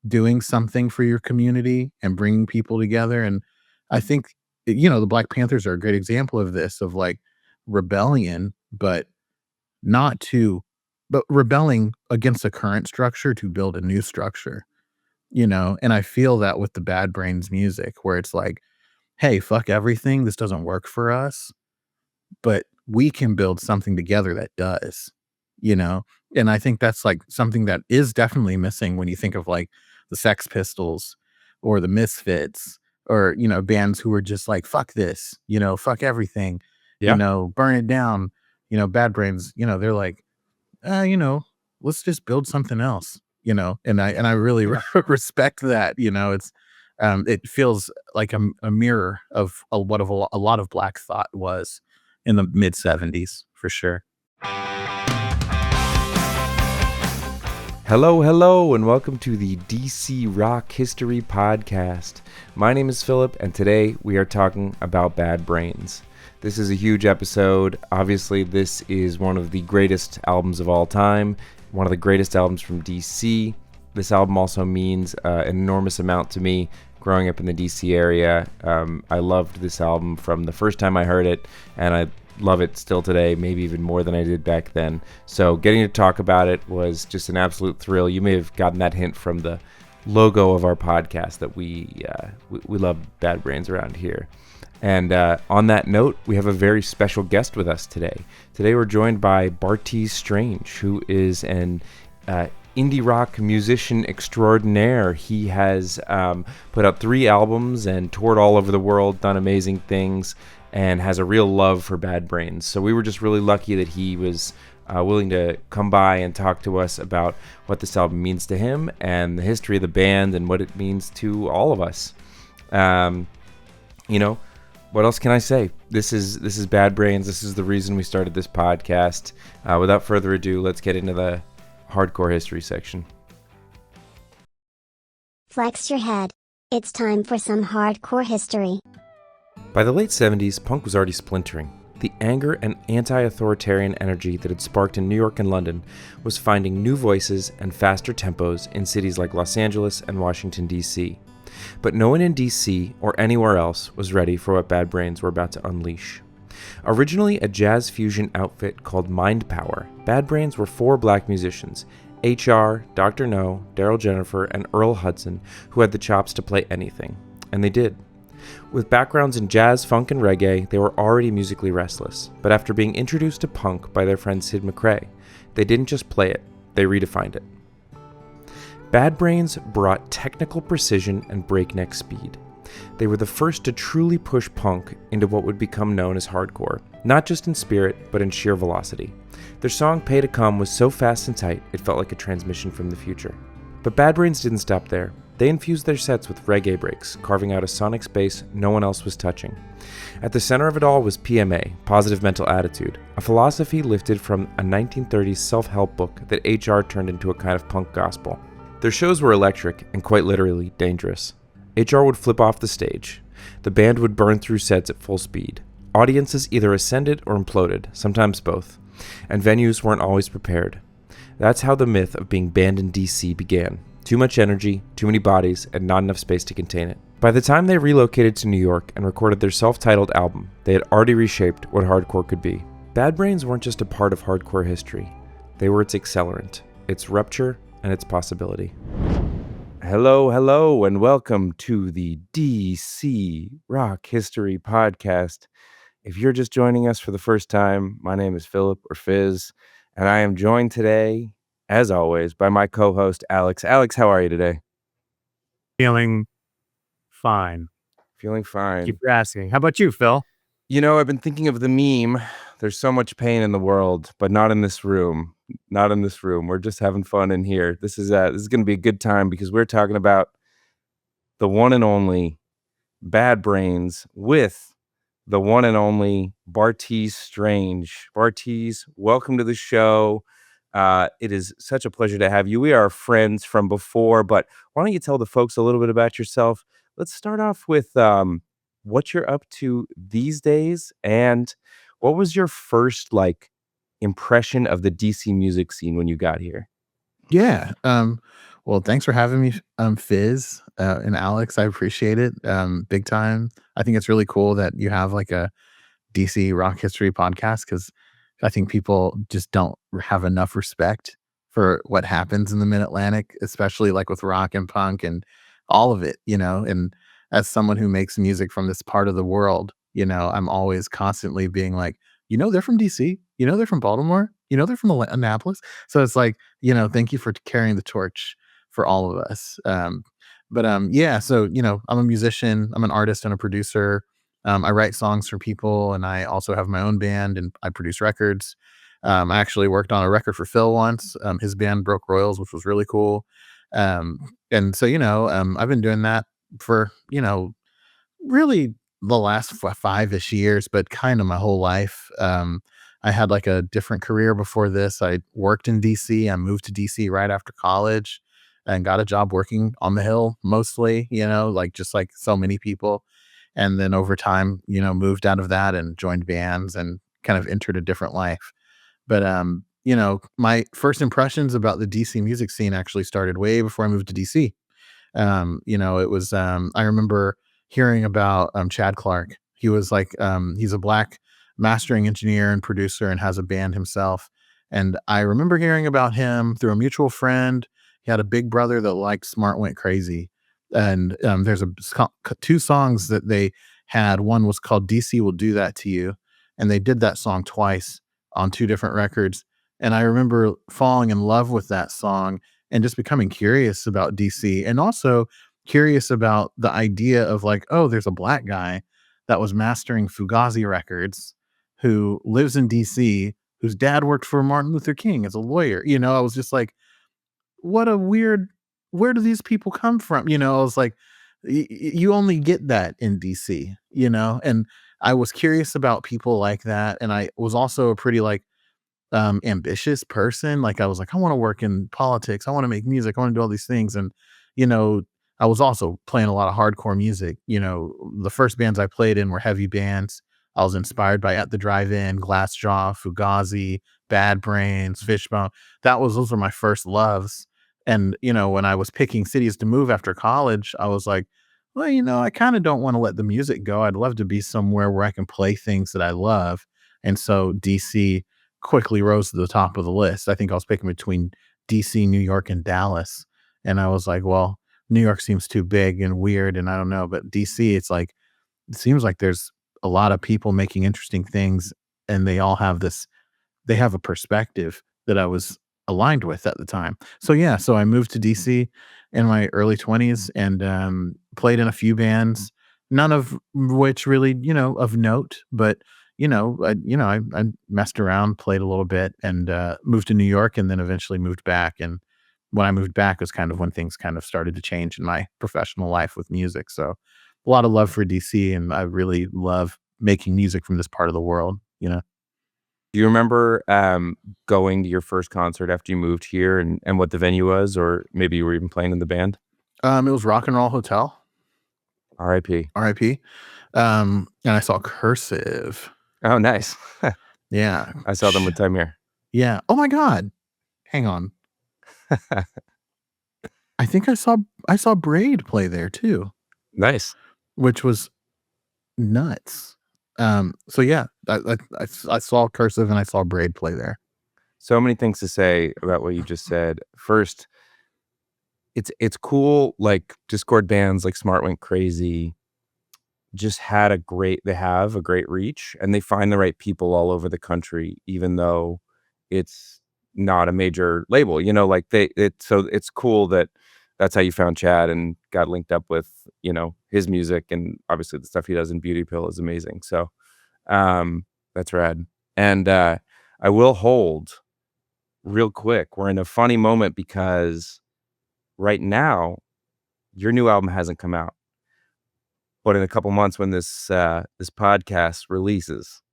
doing something for your community and bringing people together. And I think, the Black Panthers are a great example of this, of like rebellion, but not to, but rebelling against the current structure to build a new structure, and I feel that with the Bad Brains music, where it's like, hey, fuck everything. This doesn't work for us, but we can build something together that does, you know? And I think that's like something that is definitely missing when you think of like the Sex Pistols or the Misfits or, bands who are just like, fuck this, fuck everything, Yeah. burn it down. Bad Brains, they're like, let's just build something else, and I really Yeah. respect that, it feels like a mirror of what a lot of Black thought was in the mid 70s for sure. Hello, and welcome to the DC Rock History Podcast. My name is Philip, and today we are talking about Bad Brains. This is a huge episode. Obviously, this is one of the greatest albums of all time, one of the greatest albums from DC. This album also means an enormous amount to me growing up in the DC area. I loved this album from the first time I heard it, and I love it still today, maybe even more than I did back then. So getting to talk about it was just an absolute thrill. You may have gotten that hint from the logo of our podcast that we love Bad Brains around here. And on that note, we have a very special guest with us today. Today we're joined by Bartees Strange, who is an indie rock musician extraordinaire. He has put out 3 albums and toured all over the world, done amazing things, and has a real love for Bad Brains. So we were just really lucky that he was willing to come by and talk to us about what this album means to him and the history of the band and what it means to all of us. What else can I say? This is Bad Brains. This is the reason we started this podcast. Without further ado, let's get into the hardcore history section. Flex your head. It's time for some hardcore history. By the late 70s, punk was already splintering. The anger and anti-authoritarian energy that had sparked in New York and London was finding new voices and faster tempos in cities like Los Angeles and Washington, D.C. But no one in D.C. or anywhere else was ready for what Bad Brains were about to unleash. Originally a jazz fusion outfit called Mind Power, Bad Brains were 4 black musicians, H.R., Dr. No, Daryl Jennifer, and Earl Hudson, who had the chops to play anything. And they did. With backgrounds in jazz, funk, and reggae, they were already musically restless, but after being introduced to punk by their friend Sid McRae, they didn't just play it, they redefined it. Bad Brains brought technical precision and breakneck speed. They were the first to truly push punk into what would become known as hardcore, not just in spirit, but in sheer velocity. Their song Pay to Come was so fast and tight, it felt like a transmission from the future. But Bad Brains didn't stop there. They infused their sets with reggae breaks, carving out a sonic space no one else was touching. At the center of it all was PMA, Positive Mental Attitude, a philosophy lifted from a 1930s self-help book that HR turned into a kind of punk gospel. Their shows were electric and quite literally dangerous. HR would flip off the stage. The band would burn through sets at full speed. Audiences either ascended or imploded, sometimes both, and venues weren't always prepared. That's how the myth of being banned in DC began. Too much energy, too many bodies, and not enough space to contain it. By the time they relocated to New York and recorded their self-titled album, they had already reshaped what hardcore could be. Bad Brains weren't just a part of hardcore history. They were its accelerant, its rupture, and its possibility. Hello, and welcome to the DC Rock History Podcast. If you're just joining us for the first time, my name is Philip, or Fizz, and I am joined today, as always, by my co-host, Alex. Alex, how are you today? Feeling fine. Feeling fine. Keep asking. How about you, Phil? I've been thinking of the meme. There's so much pain in the world, but not in this room. Not in this room. We're just having fun in here. This is going to be a good time because we're talking about the one and only Bad Brains with the one and only Bartees Strange. Bartees, welcome to the show. It is such a pleasure to have you. We are friends from before, but why don't you tell the folks a little bit about yourself? Let's start off with what you're up to these days, and what was your first impression of the DC music scene when you got here? Yeah. Well, thanks for having me, Fizz, and Alex. I appreciate it, big time. I think it's really cool that you have like a DC rock history podcast because I think people just don't have enough respect for what happens in the Mid Atlantic, especially like with rock and punk and all of it, you know. And as someone who makes music from this part of the world, you know, I'm always constantly being like, you know, they're from DC, you know, they're from Baltimore, you know, they're from Annapolis. So it's like, you know, thank you for carrying the torch for all of us. Yeah, so you know, I'm a musician, I'm an artist and a producer. I write songs for people, and I also have my own band, and I produce records. I actually worked on a record for Phil once. His band broke royals, which was really cool. And so, you know, I've been doing that for, you know, really the last 5-ish years, but kind of my whole life. I had like a different career before this. I worked in DC. I moved to DC right after college and got a job working on the Hill mostly, you know, like just like so many people. And then over time, you know, moved out of that and joined bands and kind of entered a different life. But you know, my first impressions about the DC music scene actually started way before I moved to DC. You know, it was I remember hearing about Chad Clark. He was like he's a black mastering engineer and producer and has a band himself. And I remember hearing about him through a mutual friend. He had a big brother that liked Smart Went Crazy. And there's two songs that they had. One was called DC Will Do That to You. And they did that song twice on two different records. And I remember falling in love with that song and just becoming curious about DC and also curious about the idea of like, oh, there's a black guy that was mastering Fugazi records who lives in DC, whose dad worked for Martin Luther King as a lawyer. You know, I was just like, what a weird, where do these people come from? You know, I was like, you only get that in DC, you know? And I was curious about people like that. And I was also a pretty like ambitious person. Like I was like, I want to work in politics. I want to make music. I want to do all these things. And, you know, I was also playing a lot of hardcore music. You know, the first bands I played in were heavy bands. I was inspired by At the Drive-In, Glassjaw, Fugazi, Bad Brains, Fishbone. Those were my first loves. And, you know, when I was picking cities to move after college, I was like, well, you know, I kind of don't want to let the music go. I'd love to be somewhere where I can play things that I love. And so DC quickly rose to the top of the list. I think I was picking between DC, New York, and Dallas. And I was like, well, New York seems too big and weird, and I don't know. But DC, it's like, it seems like there's a lot of people making interesting things, and they all have they have a perspective that I was aligned with at the time. So yeah, so I moved to DC in my early 20s and played in a few bands, none of which really, you know, of note, but I messed around, played a little bit, and moved to New York, and then eventually moved back. And when I moved back was kind of when things kind of started to change in my professional life with music. So a lot of love for DC, and I really love making music from this part of the world. You know. Do you remember going to your first concert after you moved here and what the venue was, or maybe you were even playing in the band? It was Rock and Roll Hotel, R.I.P. RIP. And I saw Cursive. Oh, nice. Yeah. I saw them with Tamir. Yeah. Oh my God. Hang on. I think I saw Braid play there too, Nice. which was nuts. So yeah, I saw Cursive and I saw Braid play there. So many things to say about what you just said. First, it's cool, like Discord bands like Smart Went Crazy just they have a great reach, and they find the right people all over the country, even though it's not a major label, you know, like so it's cool that that's how you found Chad and got linked up with, you know, his music, and obviously the stuff he does in Beauty Pill is amazing. So that's rad. And I will hold real quick. We're in a funny moment because right now your new album hasn't come out. But in a couple months, when this podcast releases,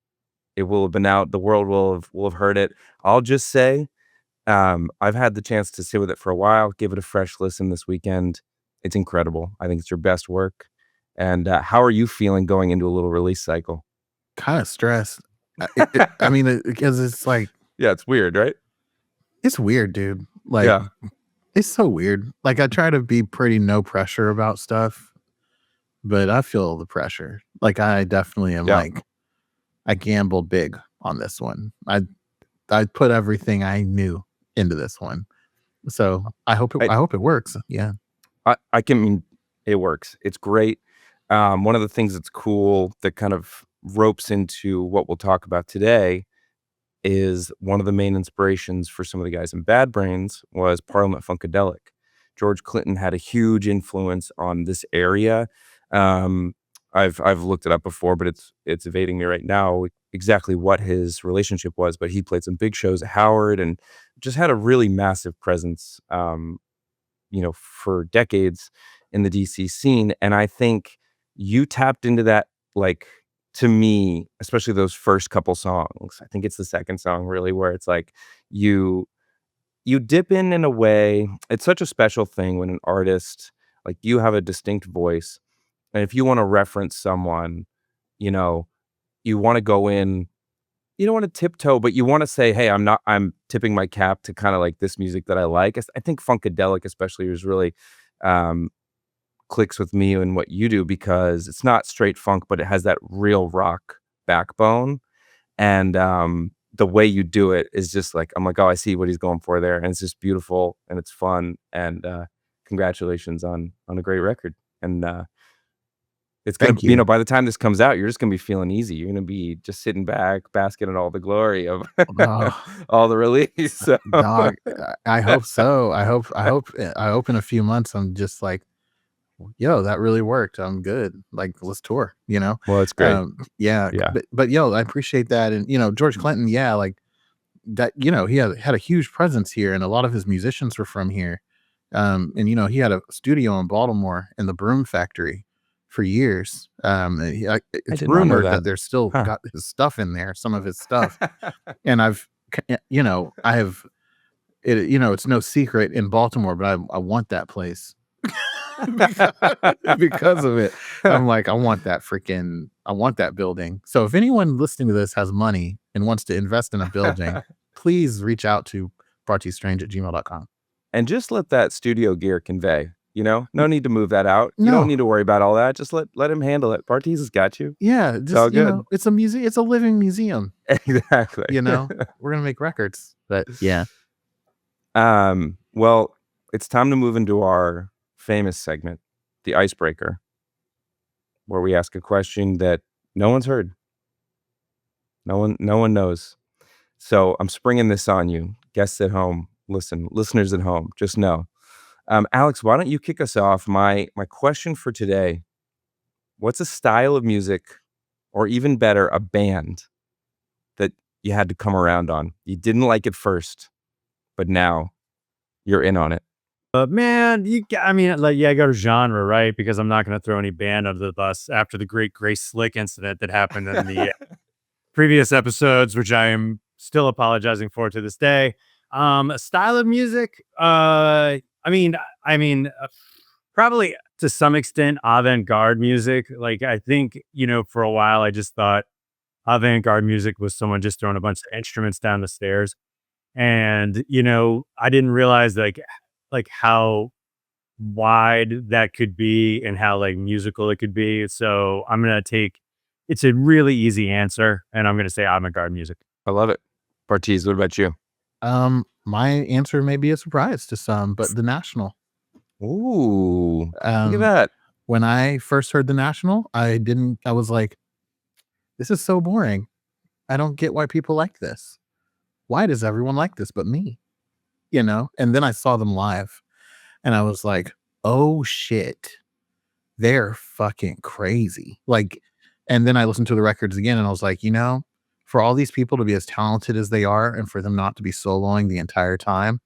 it will have been out. The world will have heard it. I'll just say, I've had the chance to sit with it for a while. Give it a fresh listen this weekend. It's incredible. I think it's your best work. And how are you feeling going into a little release cycle? Kind of stressed. I mean, because it's like Yeah, it's weird, right? it's weird, dude. Like Yeah. It's so weird. Like, I try to be pretty no pressure about stuff, but I feel the pressure. Like, I definitely am Yeah. like, I gambled big on this one. I put everything I knew into this one. So I I hope it works. Yeah. I can mean it works. It's great. One of the things that's cool that kind of ropes into what we'll talk about today is one of the main inspirations for some of the guys in Bad Brains was Parliament Funkadelic. George Clinton had a huge influence on this area. Um, I've looked it up before, but it's evading me right now exactly what his relationship was. But he played some big shows at Howard and just had a really massive presence, for decades in the DC scene. And I think you tapped into that, like, to me, especially those first couple songs. I think it's the second song really where it's like you you dip in a way. It's such a special thing when an artist, like, you have a distinct voice, and if you want to reference someone, you know, you want to go in, you don't want to tiptoe, but you want to say, "Hey, I'm tipping my cap to kind of like this music that I like." I think Funkadelic especially was really um, clicks with me and what you do because it's not straight funk, but it has that real rock backbone. And the way you do it is just like, I'm like, oh, I see what he's going for there. And it's just beautiful and it's fun. And congratulations on a great record. And it's gonna, Thank you. by the time this comes out, you're just gonna be feeling easy. You're gonna be just sitting back, basking in all the glory of Oh, all the release. So dog. I hope so. I hope in a few months I'm just like, yo, that really worked. I'm good. Like, let's tour, you know? well, it's great. Yeah. Yeah. But yo, I appreciate that. And, George Clinton, yeah, like that, he had a huge presence here and a lot of his musicians were from here. And, he had a studio in Baltimore in the Broom Factory for years. I It's did not know rumored that. that there's still Huh. got his stuff in there, some of his stuff. And I have it, it's no secret in Baltimore, but I want that place because, because of it. I'm like, I want that building. So if anyone listening to this has money and wants to invest in a building, please reach out to barteesstrange@gmail.com. And just let that studio gear convey, no need to move that out. You don't No, need to worry about all that. Just let him handle it. Bartees has got you. yeah, It's all just, good. it's a museum, it's a living museum, Exactly. we're going to make records. But yeah. Well, it's time to move into our famous segment, the icebreaker, where we ask a question that no one's heard. No one knows. So I'm springing this on you, guests at home. Listen, listeners at home, just know. Alex, why don't you kick us off? My question for today: what's a style of music, or even better, a band that you had to come around on? You didn't like it first, but now you're in on it. Man, I mean, like, yeah, I go to genre, right? Because I'm not going to throw any band under the bus after the great Grace Slick incident that happened in the previous episodes, which I am still apologizing for to this day. A style of music, probably to some extent avant-garde music. Like, I think, for a while I just thought avant-garde music was someone just throwing a bunch of instruments down the stairs. And, I didn't realize like how wide that could be and how like musical it could be. So it's a really easy answer, and I'm gonna say avant-garde music. I love it. Bartees, what about you? My answer may be a surprise to some, but the National. Ooh, look at Um, that. when I first heard the National, I was like, this is so boring. I don't get why people like this. Why does everyone like this but me? And then I saw them live and I was like, oh shit, they're fucking crazy. Like, and then I listened to the records again and I was like, for all these people to be as talented as they are and for them not to be soloing the entire time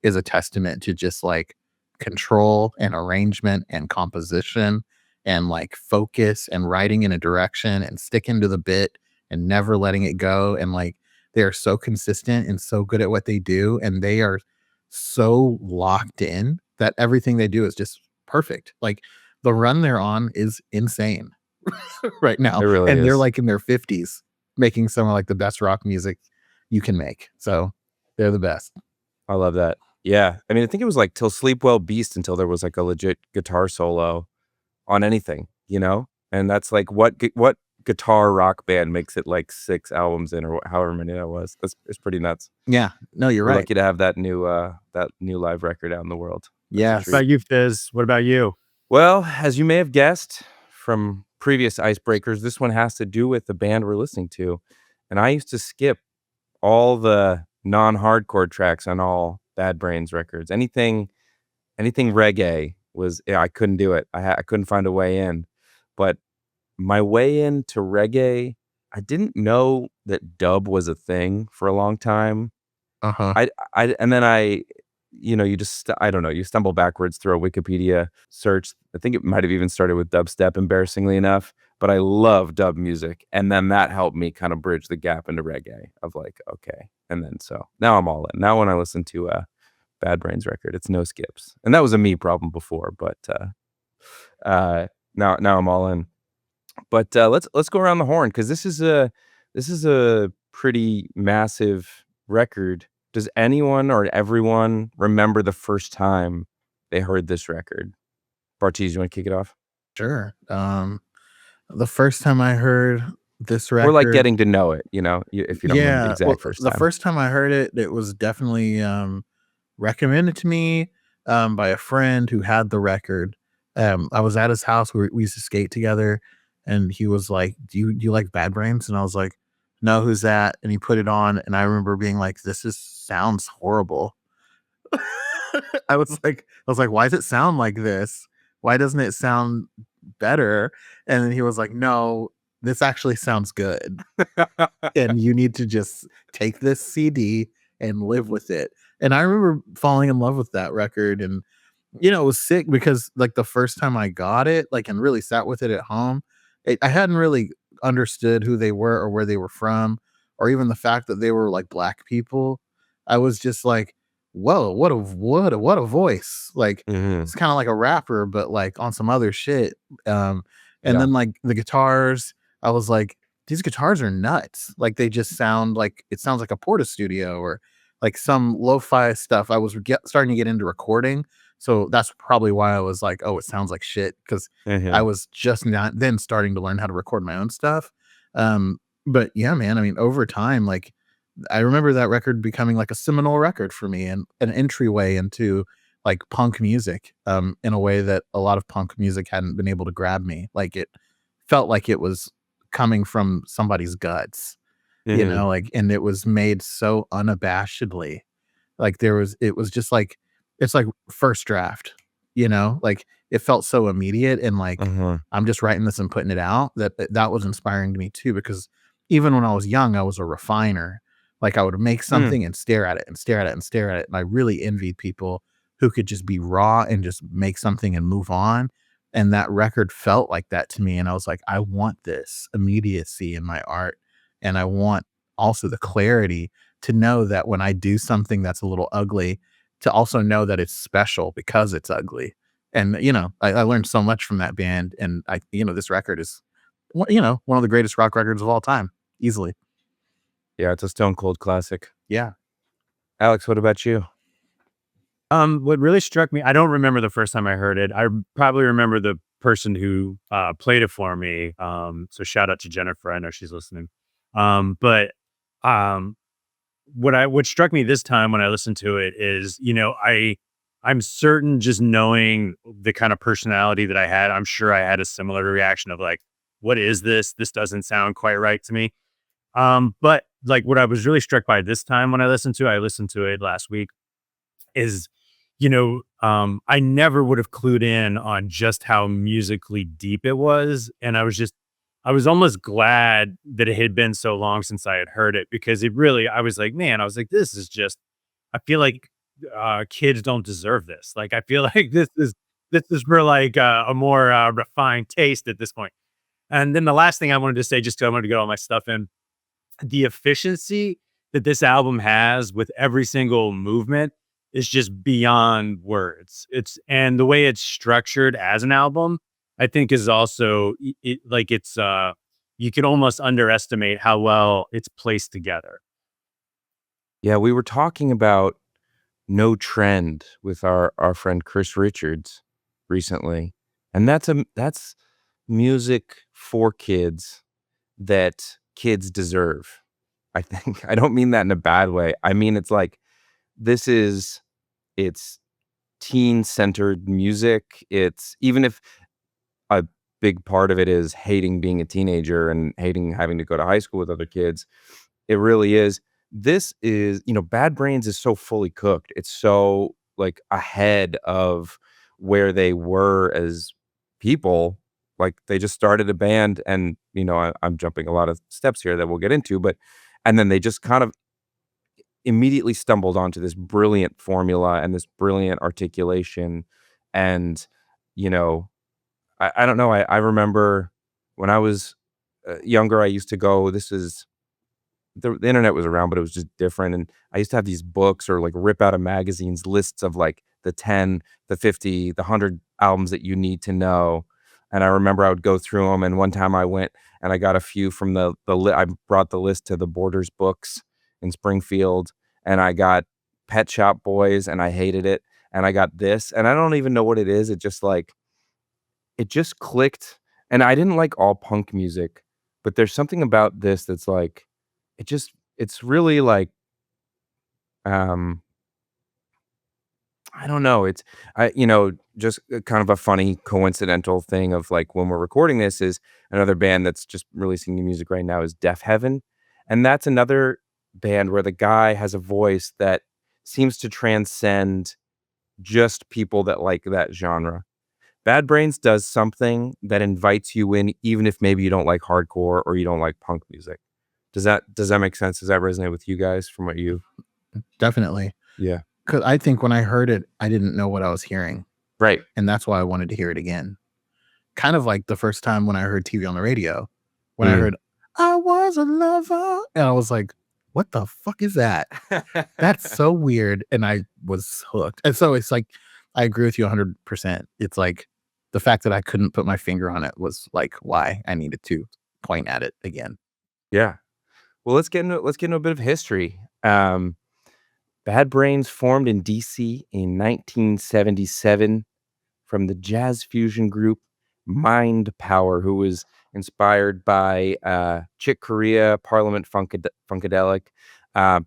is a testament to just like control and arrangement and composition and like focus and writing in a direction and sticking to the bit and never letting it go. And like they are so consistent and so good at what they do. And they are so locked in that everything they do is just perfect. Like the run they're on is insane right It now. really And they're is. like in their 50s making some of like the best rock music you can make. So they're the best. I love that. Yeah. I mean, I think it was like till Sleep Well Beast until there was like a legit guitar solo on anything, you know? And that's like what guitar rock band makes it like 6 albums in or however many that was. It's pretty nuts. Yeah. No, you're We're right. lucky to have that new live record out in the world. That's a Yes. treat. About you, Fizz? What about you? Well, as you may have guessed from previous icebreakers, this one has to do with the band we're listening to. And I used to skip all the non-hardcore tracks on all Bad Brains records. Anything reggae was yeah, I couldn't do it. I couldn't find a way in. But my way into reggae, I didn't know that dub was a thing for a long time. Uh-huh. And then you just I don't know, you stumble backwards through a Wikipedia search. I think it might have even started with dubstep, embarrassingly enough. But I love dub music, and then that helped me kind of bridge the gap into reggae of like, okay, and then so now I'm all in. Now when I listen to a Bad Brains record, it's no skips, and that was a me problem before, but now I'm all in. But let's go around the horn because this is a pretty massive record. Does anyone or everyone remember the first time they heard this record? Bartees, you want to kick it off? Sure. The first time I heard this Or like record, getting to know it, if you don't remember the yeah, well, exact first the time. first time I heard it, it was definitely recommended to me by a friend who had the record. I was at his house. We used to skate together, and he was like, "Do you like Bad Brains?" And I was like, "No, who's that?" And he put it on, and I remember being like, "This is sounds horrible." I was like, "Why does it sound like this? Why doesn't it sound better?" And then he was like, "No, this actually sounds good, and you need to just take this CD and live with it." And I remember falling in love with that record, and it was sick because like the first time I got it, like and really sat with it at home, I hadn't really understood who they were or where they were from, or even the fact that they were like black people. I was just like, whoa, what a voice. Like Mhm. it's kind of like a rapper, but like on some other shit. Um, and Yeah. then like the guitars, I was like, these guitars are nuts. Like they just sound like it sounds like a Porta studio or like some lo-fi stuff. I was starting to get into recording, so that's probably why I was like, "Oh, it sounds like shit," because I Mhm. was just not then starting to learn how to record my own stuff. But yeah, man, I mean, over time, like I remember that record becoming like a seminal record for me and an entryway into like punk music, in a way that a lot of punk music hadn't been able to grab me. Like it felt like it was coming from somebody's guts, Mhm. like, and it was made so unabashedly. Like it was just like it's like first draft, like it felt so immediate and like Uh-huh. I'm just writing this and putting it out that was inspiring to me too because even when I was young, I was a refiner. Like I would make Mm. something and stare at it and stare at it and stare at it. And I really envied people who could just be raw and just make something and move on. And that record felt like that to me. And I was like, I want this immediacy in my art. And I want also the clarity to know that when I do something that's a little ugly, to also know that it's special because it's ugly. And, I learned so much from that band. And this record is, one of the greatest rock records of all time, easily. Yeah, it's a stone cold classic. Yeah. Alex, what about you? What really struck me, I don't remember the first time I heard it. I probably remember the person who played it for me. So shout out to Jennifer. I know she's listening. But um, what struck me this time when I listened to it is, I'm certain just knowing the kind of personality that I had, I'm sure I had a similar reaction of like, what is this? This doesn't sound quite right to me. But like what I was really struck by this time when I listened to it last week is, I never would have clued in on just how musically deep it was. And I was almost glad that it had been so long since I had heard it because I was like, man, I was like, this is just, I feel like kids don't deserve this. Like, I feel like this is for like a more refined taste at this point. And then the last thing I wanted to say, just because I wanted to get all my stuff in, the efficiency that this album has with every single movement is just beyond words. And the way it's structured as an album, I think is also like you can almost underestimate how well it's placed together. Yeah, we were talking about No Trend with our friend Chris Richards recently. And that's music for kids that kids deserve. I think I don't mean that in a bad way. I mean it's like this is it's teen-centered music. It's even if a big part of it is hating being a teenager and hating having to go to high school with other kids. It really is. This is, Bad Brains is so fully cooked. It's so like ahead of where they were as people. Like they just started a band and, I'm jumping a lot of steps here that we'll get into, and then they just kind of immediately stumbled onto this brilliant formula and this brilliant articulation. And, you know, I don't know. I remember when I was younger, I used to go, the internet was around, but it was just different. And I used to have these books or like rip out of magazines, lists of like the 10, the 50, the 100 albums that you need to know. And I remember I would go through them. And one time I went and I got a few from I brought the list to the Borders Books in Springfield, and I got Pet Shop Boys and I hated it. And I got this, and I don't even know what it is. It just clicked. And I didn't like all punk music, but there's something about this that's like, it's really like, um, I don't know. Just kind of a funny coincidental thing of like when we're recording this is another band that's just releasing new music right now is Deaf Heaven. And that's another band where the guy has a voice that seems to transcend just people that like that genre. Bad Brains does something that invites you in, even if maybe you don't like hardcore or you don't like punk music. Does that make sense? Does that resonate with you guys from what you? Definitely. Yeah. Because I think when I heard it, I didn't know what I was hearing. Right. And that's why I wanted to hear it again. Kind of like the first time when I heard TV on the radio, when I heard, I was a lover. And I was like, what the fuck is that? That's so weird. And I was hooked. And so it's like, I agree with you 100%. It's like the fact that I couldn't put my finger on it was like why I needed to point at it again. Yeah. Well, let's get into a bit of history. Bad Brains formed in DC in 1977 from the jazz fusion group Mind Power, who was inspired by Chick Corea, Parliament Funkadelic.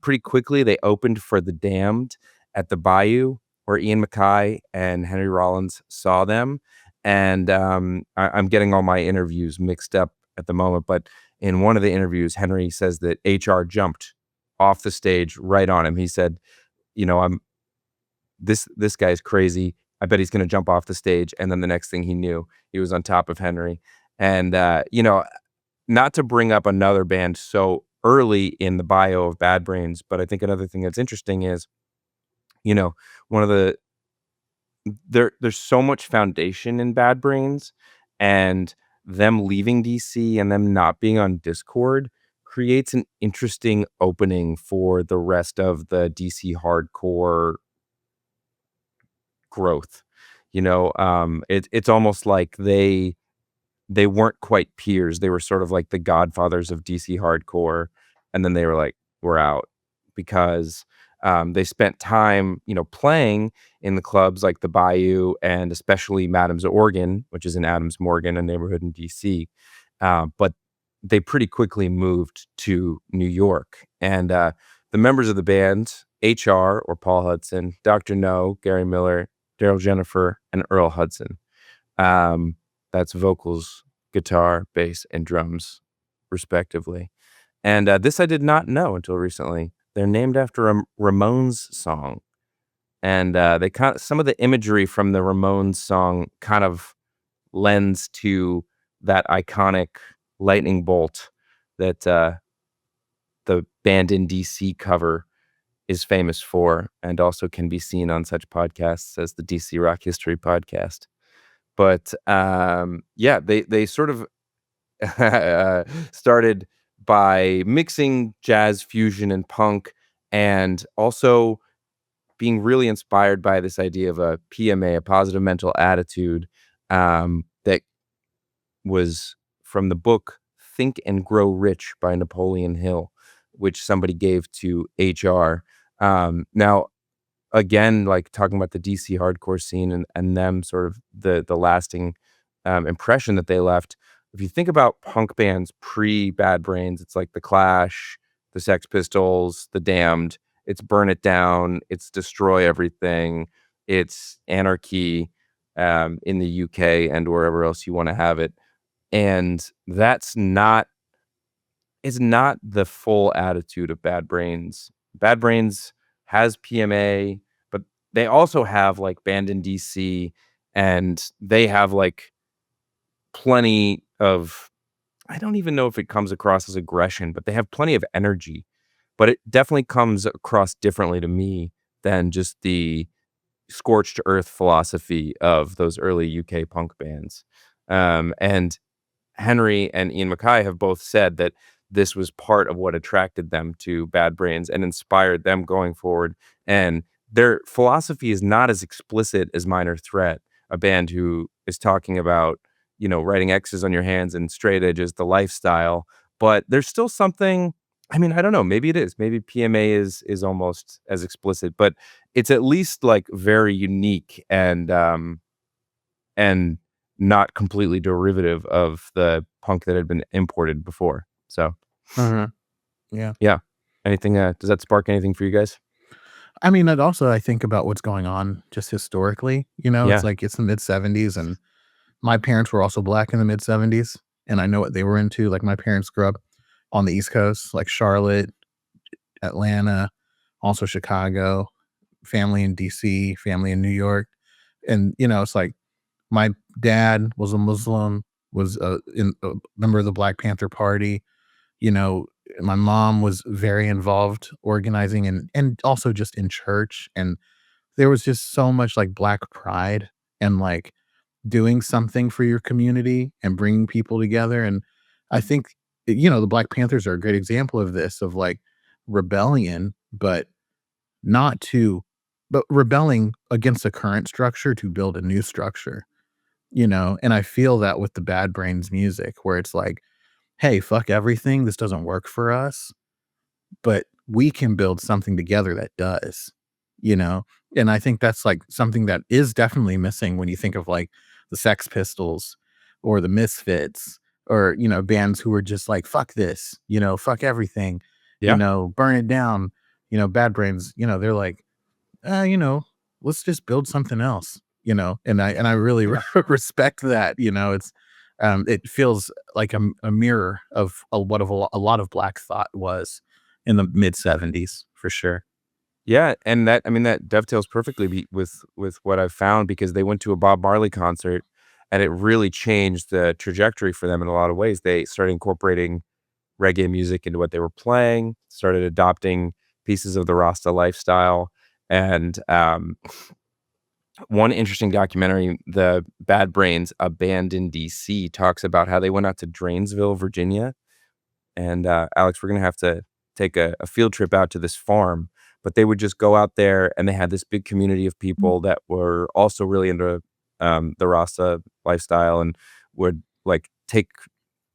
Pretty quickly, they opened for The Damned at the Bayou, where Ian MacKaye and Henry Rollins saw them. And I'm getting all my interviews mixed up at the moment, but in one of the interviews, Henry says that HR jumped off the stage right on him. He said, I'm this guy's crazy. I bet he's going to jump off the stage. And then the next thing he knew, he was on top of Henry. And, not to bring up another band so early in the bio of Bad Brains, but I think another thing that's interesting is, one of there's so much foundation in Bad Brains, and them leaving DC and them not being on Discord creates an interesting opening for the rest of the DC hardcore growth. It's almost like they weren't quite peers. They were sort of like the godfathers of DC hardcore, and then they were like, "We're out," because they spent time, playing in the clubs like the Bayou and especially Madam's Organ, which is in Adams Morgan, a neighborhood in DC. But they pretty quickly moved to New York, and the members of the band, HR or Paul Hudson, Dr. No, Gary Miller, Daryl Jennifer, and Earl Hudson. That's vocals, guitar, bass, and drums, respectively. And this I did not know until recently. They're named after a Ramones song, and they some of the imagery from the Ramones song kind of lends to that iconic lightning bolt that the Band in DC cover is famous for, and also can be seen on such podcasts as the DC Rock History podcast. But yeah, they sort of started by mixing jazz, fusion, and punk, and also being really inspired by this idea of a PMA, a positive mental attitude, that was from the book Think and Grow Rich by Napoleon Hill, which somebody gave to HR. Now, again, like talking about the DC hardcore scene and them sort of the lasting impression that they left. If you think about punk bands pre Bad Brains, it's like the Clash, the Sex Pistols, the Damned. It's Burn It Down. It's Destroy Everything. It's Anarchy in the UK and wherever else you want to have it. And that's not is not the full attitude of Bad Brains. Bad Brains has PMA, but they also have like Band in DC, and they have like plenty of, I don't even know if it comes across as aggression, but they have plenty of energy. But it definitely comes across differently to me than just the scorched earth philosophy of those early UK punk bands. And Henry and Ian MacKaye have both said that this was part of what attracted them to Bad Brains and inspired them going forward. And their philosophy is not as explicit as Minor Threat, a band who is talking about, writing X's on your hands and straight edges, the lifestyle. But there's still something. I mean, I don't know. Maybe it is. Maybe PMA is almost as explicit, but it's at least like very unique and not completely derivative of the punk that had been imported before. So, Mhm. Yeah. yeah. Anything, does that spark anything for you guys? I mean, and also I think about what's going on just historically, it's Yeah. like it's the mid-70s, and my parents were also black in the mid-70s, and I know what they were into. Like, my parents grew up on the East Coast, like Charlotte, Atlanta, also Chicago, family in DC, family in New York, and, it's like my dad was a Muslim, was a member of the Black Panther Party. You know, my mom was very involved organizing and also just in church, and there was just so much, like, Black pride and, like, doing something for your community and bringing people together, and I think, the Black Panthers are a great example of this, of, like, rebellion, not to but rebelling against the current structure to build a new structure, and I feel that with the Bad Brains music where it's like, "Hey, fuck everything, this doesn't work for us, but we can build something together that does," you know? And I think that's, like, something that is definitely missing when you think of, like, the Sex Pistols or the Misfits or, bands who are just like, "Fuck this," "Fuck everything," Yeah. "Burn it down." Bad Brains, they're like, you know, let's just build something else, and I really Yeah. respect that, it feels like a mirror of a lot of Black thought was in the mid-70s for sure. Yeah, and that, I mean, that dovetails perfectly with what I've found because they went to a Bob Marley concert, and it really changed the trajectory for them in a lot of ways. They started incorporating reggae music into what they were playing, started adopting pieces of the Rasta lifestyle, and, one interesting documentary, The Bad Brains, a band in DC, talks about how they went out to Drainsville, Virginia. And, Alex, we're gonna have to take a field trip out to this farm, but they would just go out there, and they had this big community of people that were also really into, the Rasta lifestyle and would, like, take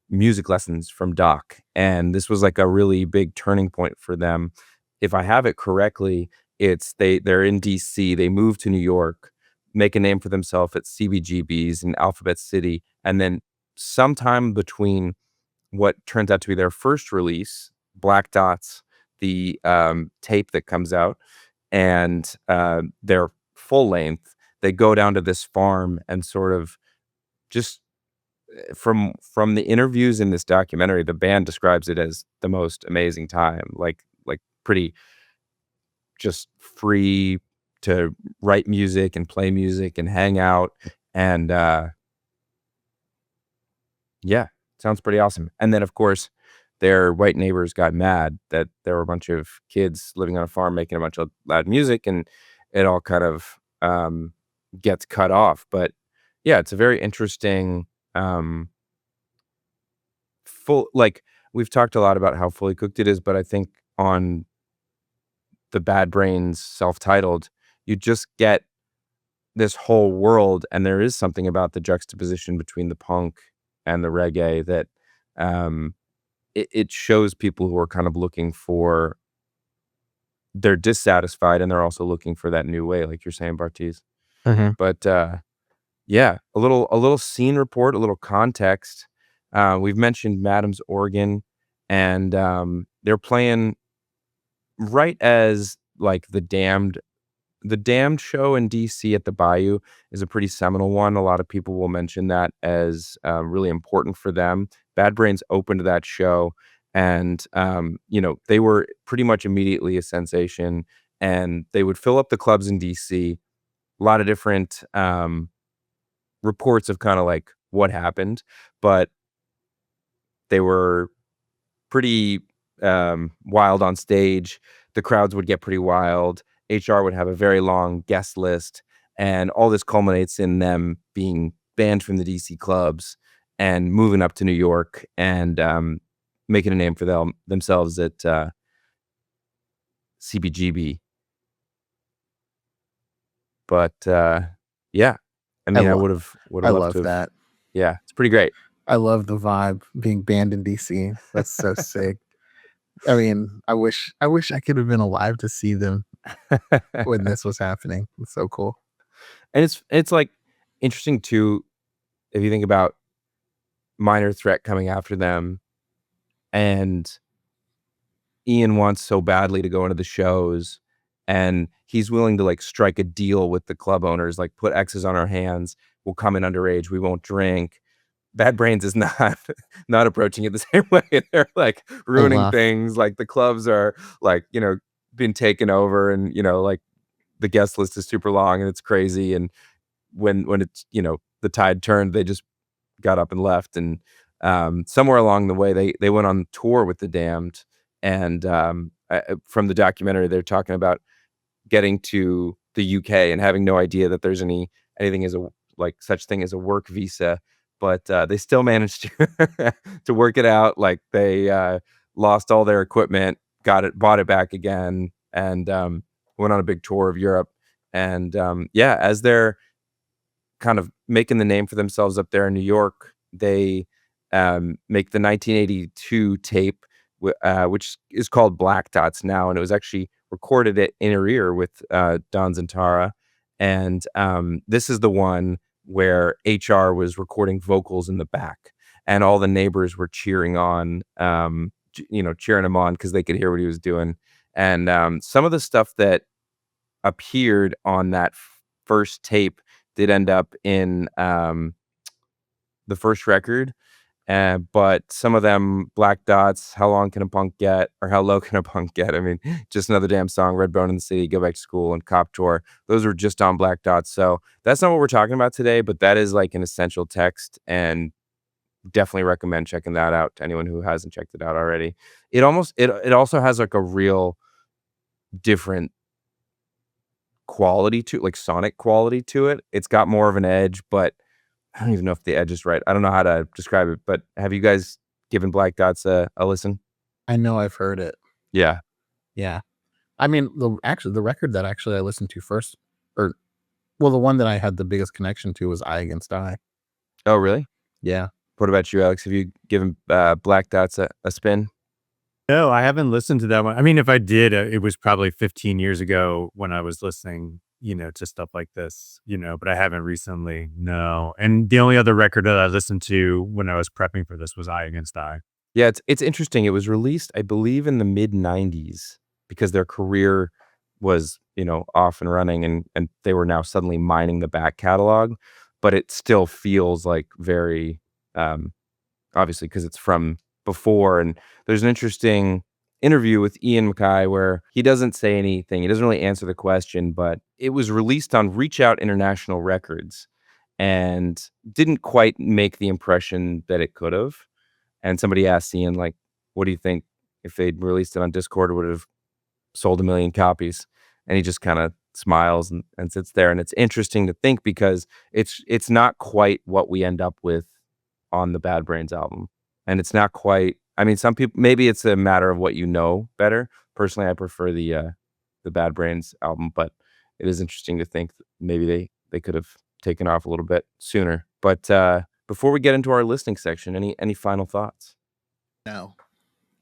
music lessons from Doc, and this was, like, a really big turning point for them. If I have it correctly, it's they're in DC, they move to New York, make a name for themselves at CBGBs in Alphabet City, and then sometime between what turns out to be their first release, Black Dots, the, tape that comes out, and, their full length, they go down to this farm and sort of just from the interviews in this documentary, the band describes it as the most amazing time, like pretty just free to write music and play music and hang out, and, yeah, sounds pretty awesome. And then, of course, their white neighbors got mad that there were a bunch of kids living on a farm making a bunch of loud music, and it all kind of, gets cut off. But yeah, it's a very interesting, full like, we've talked a lot about how fully cooked it is, but I think on the Bad Brains self-titled, you just get this whole world, and there is something about the juxtaposition between the punk and the reggae that, um it shows people who are kind of looking for they're dissatisfied and they're also looking for that new way, like you're saying, Bartees. Mhm. But yeah, a little scene report, a little context. We've mentioned Madam's organ, and they're playing right as like the Damned show in DC at the Bayou is a pretty seminal one. A lot of people will mention that as really important for them. Bad Brains opened that show, and they were pretty much immediately a sensation, and they would fill up the clubs in DC. A lot of different reports of kind of like what happened, but they were pretty wild on stage. The crowds would get pretty wild. HR would have a very long guest list, and all this culminates in them being banned from the DC clubs and moving up to New York and making a name for themselves at CBGB. But yeah, I I mean, I love would I have loved love to have. that. Yeah, it's pretty great. I love the vibe being banned in DC. That's so sick. I mean, I wish I could have been alive to see them when this was happening. It's so cool. And it's like interesting too if you think about Minor Threat coming after them, and Ian wants so badly to go into the shows, and he's willing to like strike a deal with the club owners, like put X's on our hands. We'll come in underage. We won't drink. Bad Brains is not not approaching it the same way. They're like I ruining laugh. things. Like the clubs are like been taken over, and like the guest list is super long and it's crazy. And when it's the tide turned, they just got up and left. And somewhere along the way, they went on tour with the Damned. And from the documentary, they're talking about getting to the UK and having no idea that there's anything as a like such thing as a work visa, but they still managed to to work it out. Like they lost all their equipment, bought it back again, and went on a big tour of Europe. And yeah, as they're kind of making the name for themselves up there in New York, they make the 1982 tape, which is called Black Dots now, and it was actually recorded at Inner Ear with Don Zantara. And this is the one where HR was recording vocals in the back, and all the neighbors were cheering on, cheering him on because they could hear what he was doing. And some of the stuff that appeared on that first tape did end up in the first record. But some of them, Black Dots, How Long Can a Punk Get, or How Low Can a Punk Get? I mean, just another damn song, Red Bone in the City, Go Back to School, and Cop Tour. Those were just on Black Dots. So that's not what we're talking about today, but that is like an essential text, and definitely recommend checking that out to anyone who hasn't checked it out already. It also has like a real different quality to like sonic quality to it. It's got more of an edge, but I don't even know if the edge is right. I don't know how to describe it, but have you guys given Black Dots a listen? I know I've heard it. Yeah. Yeah. I mean, the record that actually I listened to first, or well, the one that I had the biggest connection to was Eye Against Eye. Oh, really? Yeah. What about you, Alex? Have you given Black Dots a spin? No, I haven't listened to that one. I mean, if I did, it was probably 15 years ago when I was listening, to stuff like this, but I haven't recently. No. And the only other record that I listened to when I was prepping for this was Eye Against Eye. Yeah, it's interesting. It was released, I believe, in the mid '90s because their career was, off and running, and they were now suddenly mining the back catalog. But it still feels like very obviously because it's from before. And there's an interesting interview with Ian MacKaye where he doesn't say anything. He doesn't really answer the question, but it was released on Reach Out International Records and didn't quite make the impression that it could have. And somebody asked Ian, like, what do you think if they'd released it on Discord, it would have sold 1 million copies? And he just kind of smiles and sits there. And it's interesting to think because it's not quite what we end up with on the Bad Brains album. And it's not quite, I mean, some people, maybe it's a matter of what you know better. Personally, I prefer the Bad Brains album, but it is interesting to think that maybe they could have taken off a little bit sooner. But before we get into our listening section, any final thoughts? No.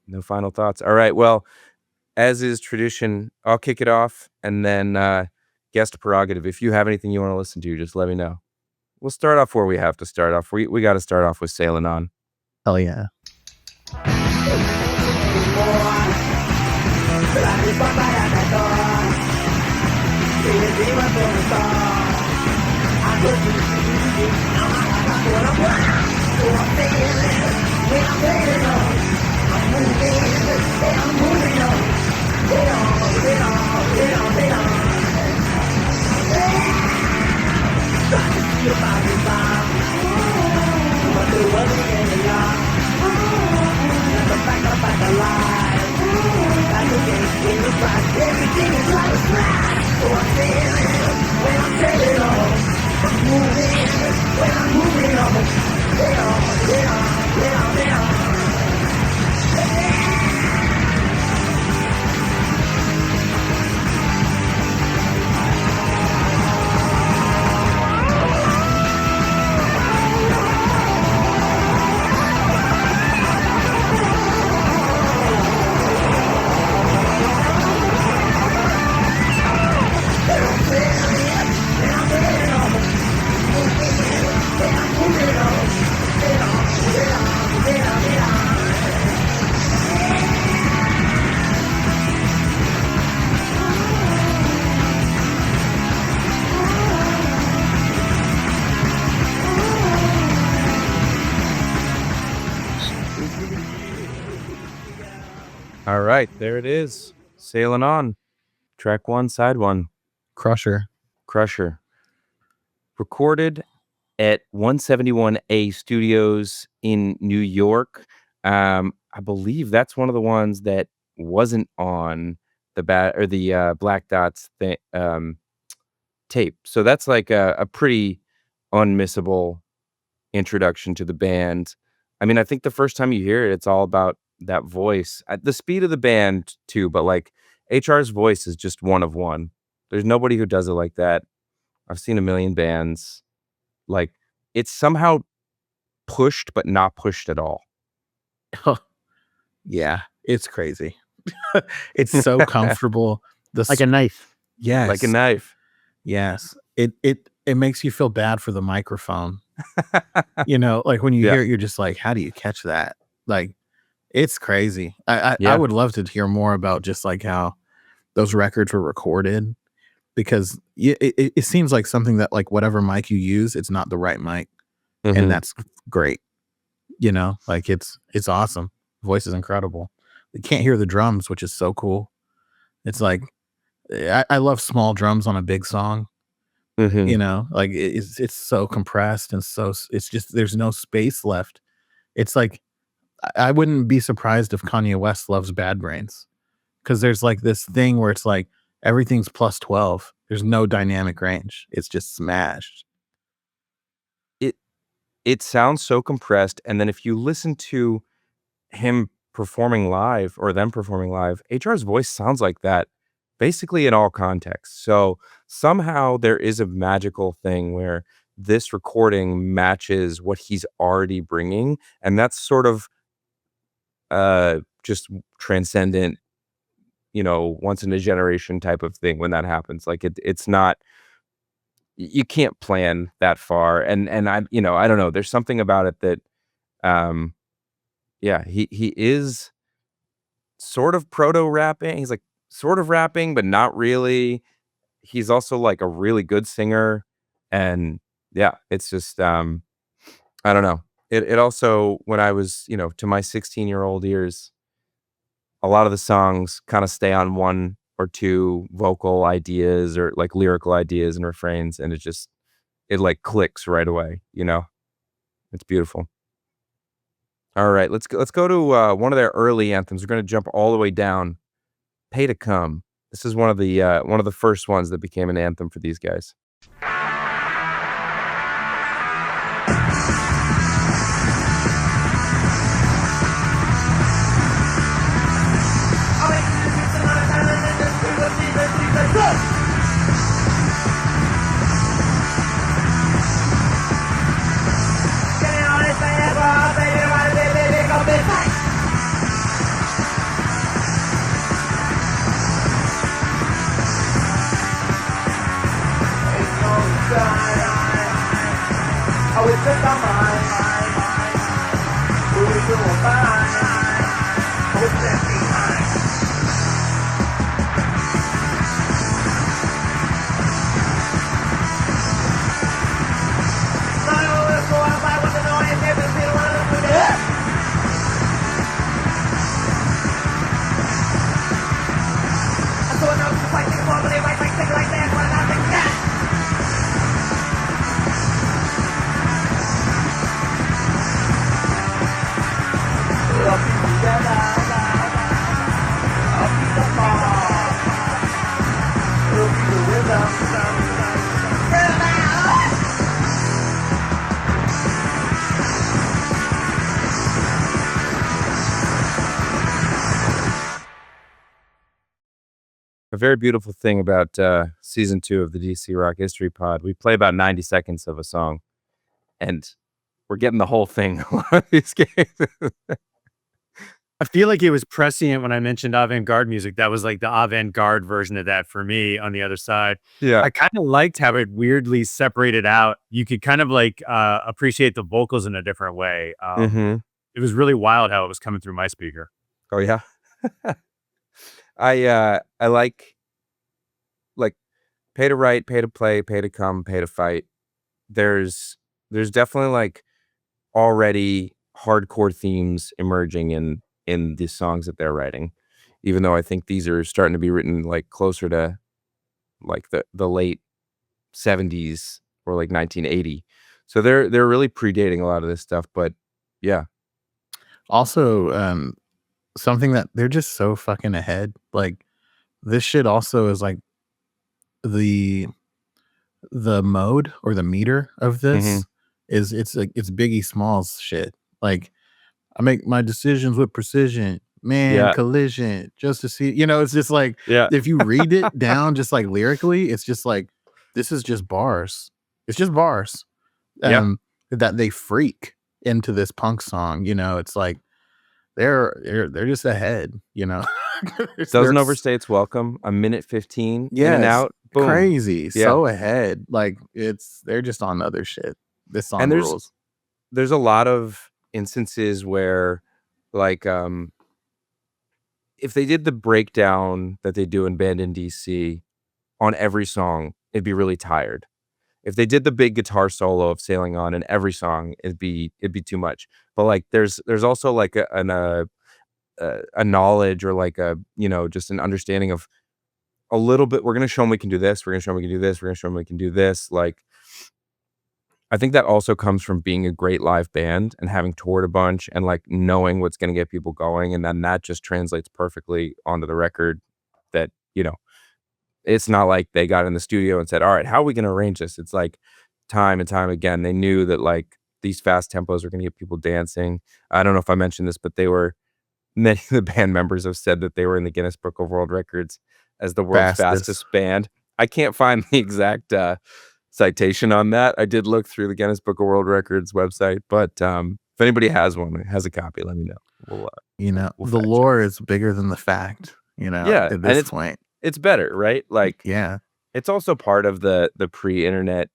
No final thoughts. All right. Well, as is tradition, I'll kick it off, and then guest prerogative. If you have anything you want to listen to, just let me know. We'll start off where we have to start off. We got to start off with Sailing On. Hell yeah. All right, there it is. Sailing On. Track 1, side 1. Crusher. Recorded at 171A Studios in New York. I believe that's one of the ones that wasn't on the Black Dots tape. So that's like a pretty unmissable introduction to the band. I mean, I think the first time you hear it, it's all about that voice. At the speed of the band too, but like HR's voice is just one of one. There's nobody who does it like that. I've seen a million bands. Like, it's somehow pushed, but not pushed at all. Yeah, it's crazy. It's so comfortable. Like a knife. Yes. Like a knife. Yes. It makes you feel bad for the microphone. You know, like when you hear it, you're just like, how do you catch that? Like, it's crazy. I would love to hear more about just like how those records were recorded, because it seems like something that like whatever mic you use, it's not the right mic. Mm-hmm. And that's great. You know, like it's awesome. Voice is incredible. You can't hear the drums, which is so cool. It's like, I love small drums on a big song. Mm-hmm. You know, like it's so compressed and so it's just, there's no space left. It's like, I wouldn't be surprised if Kanye West loves Bad Brains, because there's like this thing where it's like everything's plus 12. There's no dynamic range. It's just smashed. It sounds so compressed, and then if you listen to him performing live or them performing live, HR's voice sounds like that basically in all contexts. So somehow there is a magical thing where this recording matches what he's already bringing, and that's sort of just transcendent, you know, once in a generation type of thing when that happens. Like it's not, you can't plan that far. And I, you know, I don't know, there's something about it that he is sort of proto rapping. He's like sort of rapping, but not really. He's also like a really good singer. And yeah, it's just I don't know. It also, when I was, you know, to my 16-year-old ears, a lot of the songs kind of stay on one or two vocal ideas or like lyrical ideas and refrains, and it like clicks right away, you know? It's beautiful. All right, let's go to one of their early anthems. We're going to jump all the way down. Pay to Come. This is one of the first ones that became an anthem for these guys. a very beautiful thing about season 2 of the DC Rock History Pod. We play about 90 seconds of a song, and we're getting the whole thing on these games. I feel like it was prescient when I mentioned avant-garde music. That was like the avant-garde version of that for me on the other side. Yeah. I kind of liked how it weirdly separated out. You could kind of like appreciate the vocals in a different way. It was really wild how it was coming through my speaker. Oh yeah. I like pay to write, pay to play, pay to come, pay to fight. There's definitely like already hardcore themes emerging in the songs that they're writing, even though I think these are starting to be written like closer to like the late 70s or like 1980. So they're really predating a lot of this stuff, but yeah. Also, something that they're just so fucking ahead. Like this shit also is like the mode or the meter of this is it's like it's Biggie Smalls shit. Like I make my decisions with precision, man, collision, just to see, it's just like, if you read it down, just like lyrically, it's just like, this is just bars. It's just bars that they freak into this punk song. It's like, they're just ahead, Doesn't overstay its welcome. A minute 15 in and out. Boom. Crazy. So ahead. Like they're just on other shit. This song rules. There's a lot of instances where like if they did the breakdown that they do in Band in DC on every song, it'd be really tired. If they did the big guitar solo of Sailing On in every song, it'd be too much. But like there's also like a knowledge or like a just an understanding of a little bit. We're gonna show them we can do this, we're gonna show them we can do this, we're gonna show them we can do this. Like I think that also comes from being a great live band and having toured a bunch and like knowing what's going to get people going. And then that just translates perfectly onto the record that, it's not like they got in the studio and said, all right, how are we going to arrange this? It's like time and time again. They knew that like these fast tempos are going to get people dancing. I don't know if I mentioned this, but many of the band members have said that they were in the Guinness Book of World Records as the world's fastest band. I can't find the exact, citation on that. I did look through the Guinness Book of World Records website, but if anybody has a copy, let me know. We'll the lore is bigger than the fact, at this point. It's better, right? Like, yeah. It's also part of the pre-internet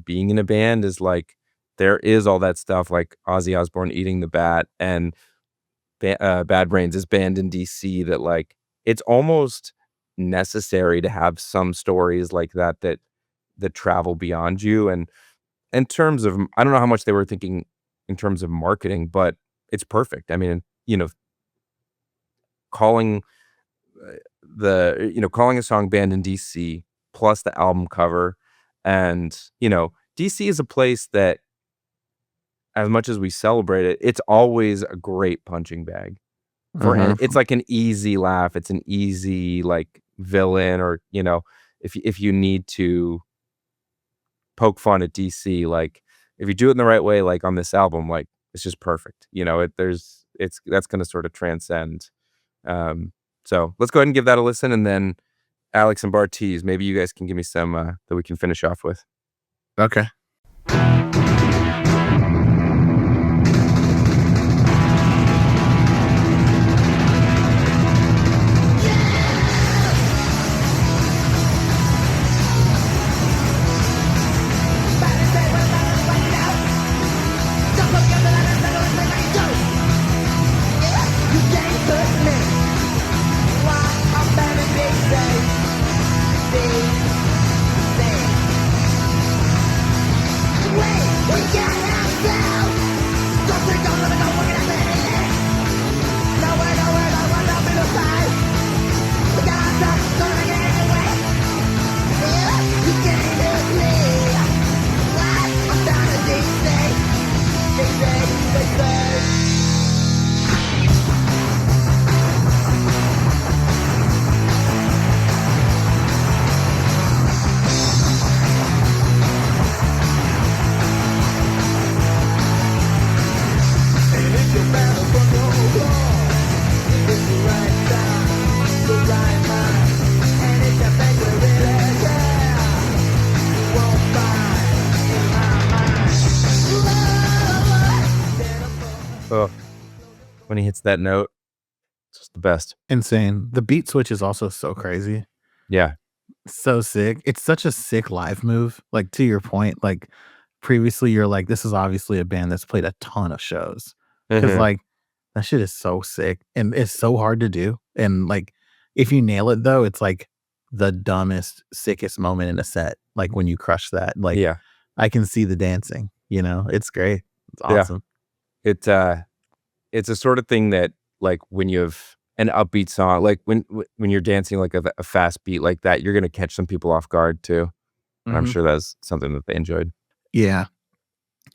being in a band is like, there is all that stuff like Ozzy Osbourne eating the bat and Bad Brains is banned in DC that like, it's almost necessary to have some stories like that travel beyond you. And in terms of, I don't know how much they were thinking in terms of marketing, but it's perfect. I mean, calling calling a song Band in DC plus the album cover. And, DC is a place that as much as we celebrate it, it's always a great punching bag. It's like an easy laugh. It's an easy like villain or, if you need to poke fun at DC, like if you do it in the right way, like on this album, like it's just perfect. That's going to sort of transcend. So let's go ahead and give that a listen, and then Alex and Bartees, maybe you guys can give me some that we can finish off with. Okay. Oh, when he hits that note, it's just the best. Insane. The beat switch is also so crazy. Yeah. So sick. It's such a sick live move. Like, to your point, like previously you're like, this is obviously a band that's played a ton of shows. Because like that shit is so sick and it's so hard to do. And like if you nail it though, it's like the dumbest, sickest moment in a set. Like when you crush that. Like Yeah. I can see the dancing, it's great. It's awesome. It's a sort of thing that like when you have an upbeat song, like when you're dancing like a fast beat like that, you're gonna catch some people off guard too. And I'm sure that's something that they enjoyed. Yeah.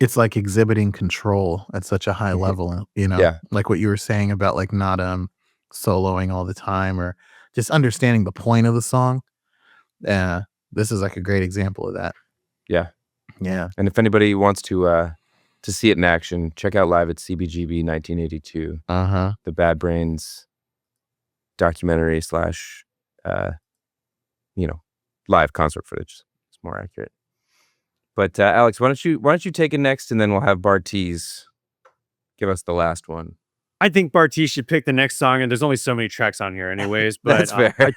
It's like exhibiting control at such a high level, Yeah. like what you were saying about like not soloing all the time or just understanding the point of the song. This is like a great example of that. Yeah. Yeah. And if anybody wants to see it in action, check out Live at CBGB 1982. The Bad Brains documentary / live concert footage. It's more accurate. But Alex, why don't you take it next, and then we'll have Bartees give us the last one. I think Bartees should pick the next song, and there's only so many tracks on here, anyways. But That's fair. I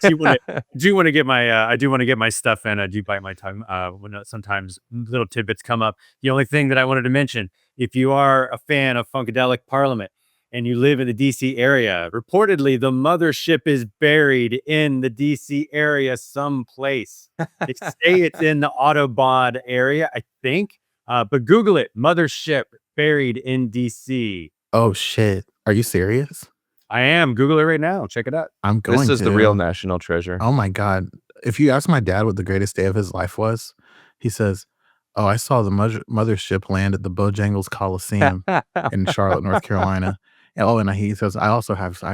do want to get my stuff in. I do bite my tongue when sometimes little tidbits come up. The only thing that I wanted to mention, if you are a fan of Funkadelic Parliament and you live in the DC area, reportedly the mothership is buried in the DC area someplace. They say it's in the Autobahn area, I think. But Google it, mothership buried in DC. Oh shit. Are you serious? I am. Google it right now. Check it out. I'm going This is the real national treasure. Oh my God. If you ask my dad what the greatest day of his life was, he says, oh, I saw the mothership land at the Bojangles Coliseum in Charlotte, North Carolina. And he says, I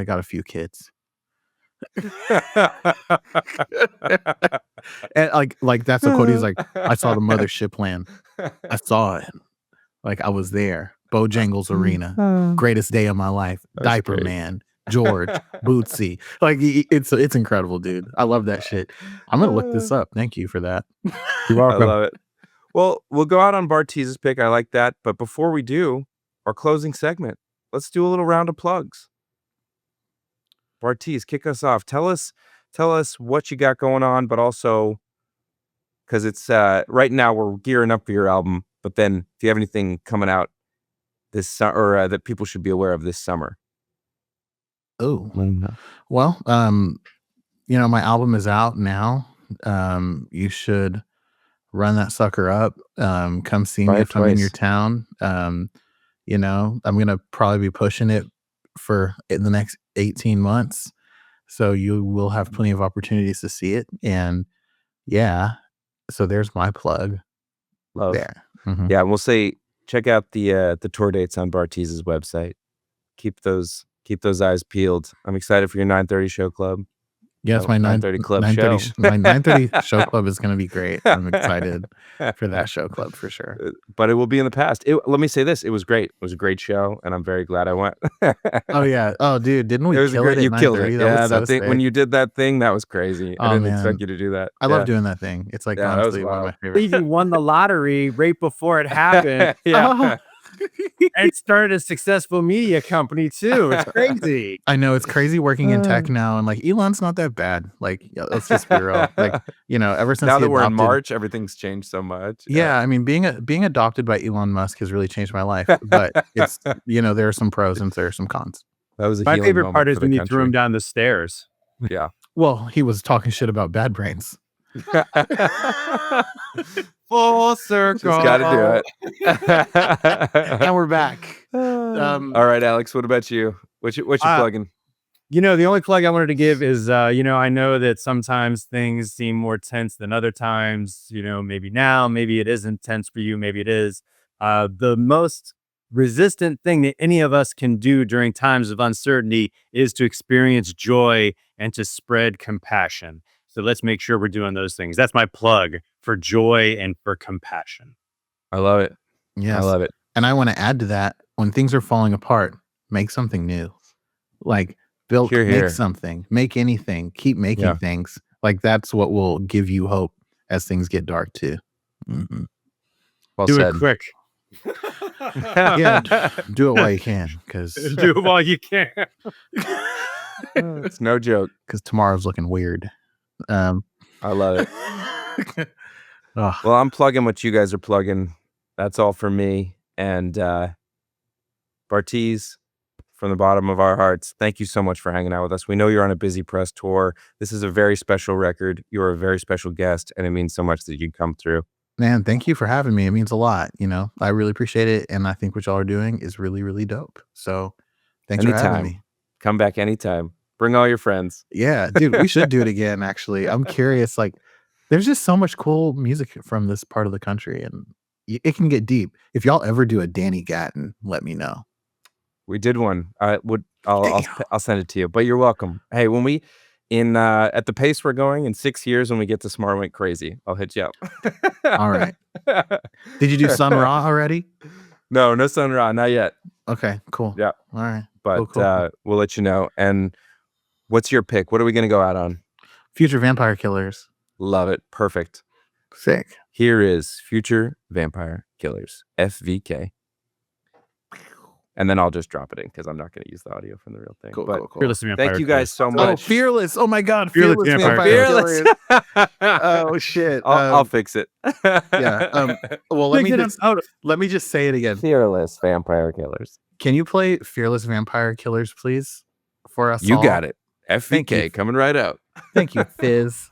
got a few kids. And like that's a quote. He's like, I saw the mothership land. I saw it. Like I was there. Bojangles Arena. Greatest day of my life. Diaper great. Man. George. Bootsy. Like it's incredible, dude. I love that shit. I'm gonna look this up. Thank you for that. You're welcome. I love it. Well, we'll go out on Bartees' pick. I like that. But before we do, our closing segment, let's do a little round of plugs. Bartees, kick us off. Tell us what you got going on, but also because it's right now we're gearing up for your album. But then, if you have anything coming out this summer, or that people should be aware of this summer. Oh, well, my album is out now. You should run that sucker up. Come see me if I'm in your town. I'm gonna probably be pushing it for in the next 18 months, so you will have plenty of opportunities to see it. And yeah, so there's my plug. Love there. Yeah, we'll say check out the tour dates on Bartees' website. Keep those eyes peeled. I'm excited for your 9:30 show club. Yes, my 9:30 club show. My 9:30 show club is going to be great. I'm excited for that show club for sure. But it will be in the past. Let me say this: it was great. It was a great show, and I'm very glad I went. Oh yeah. Oh dude, didn't we kill it? You killed it. Yeah, that thing when you did that thing, that was crazy. I didn't expect you to do that. I love doing that thing. It's like honestly one of my favorites. You won the lottery right before it happened. Yeah. And started a successful media company too. It's crazy. I know, it's crazy working in tech now, and like Elon's not that bad. Like, let's just be real. Like, ever since now that we're in March, everything's changed so much. Yeah, I mean, being adopted by Elon Musk has really changed my life. But it's there are some pros and there are some cons. That was my favorite part is when you threw him down the stairs. Yeah. Well, he was talking shit about Bad Brains. Full circle. Just gotta do it. And we're back. All right, Alex, what about you? What you plugging? The only plug I wanted to give is, I know that sometimes things seem more tense than other times. Maybe now, maybe it isn't tense for you. Maybe it is. The most resistant thing that any of us can do during times of uncertainty is to experience joy and to spread compassion. So let's make sure we're doing those things. That's my plug for joy and for compassion. I love it. Yes. I love it. And I want to add to that, when things are falling apart, make something new. Like make something, make anything, keep making things. Like that's what will give you hope as things get dark too. Mm-hmm. Well do said. it quick. Yeah, do it while you can, because Do it while you can. It's no joke. tomorrow's looking weird. I love it. Ugh. Well, I'm plugging what you guys are plugging. That's all for me. And Bartees, from the bottom of our hearts, thank you so much for hanging out with us. We know you're on a busy press tour. This is a very special record. You're a very special guest, and it means so much that you come through. Man, thank you for having me. It means a lot. I really appreciate it, and I think what y'all are doing is really, really dope. So thanks for having me. Come back anytime. Bring all your friends. Yeah, dude, we should do it again, actually. I'm curious, there's just so much cool music from this part of the country, and it can get deep. If y'all ever do a Danny Gatton, let me know. We did one. I'll send it to you, but you're welcome. Hey, when we at the pace we're going in 6 years, when we get to Smart Went Crazy, I'll hit you up. All right. Did you do Sun Ra already? No Sun Ra, not yet. Okay, cool. Yeah. All right. But Cool. we'll let you know. And what's your pick? What are we going to go out on? Future Vampire Killers. Love it. Perfect. Sick. Here is Future Vampire Killers, FVK. And then I'll just drop it in because I'm not going to use the audio from the real thing. Cool. Fearless Vampire Thank you guys so much. Oh, Fearless. Oh my God. Fearless Vampire Killers. Oh shit. I'll fix it. Yeah. Well, let me just say it again. Fearless Vampire Killers. Can you play Fearless Vampire Killers, please, for us? You all? got it. Thank you. FVK coming right out. Thank you, Fizz.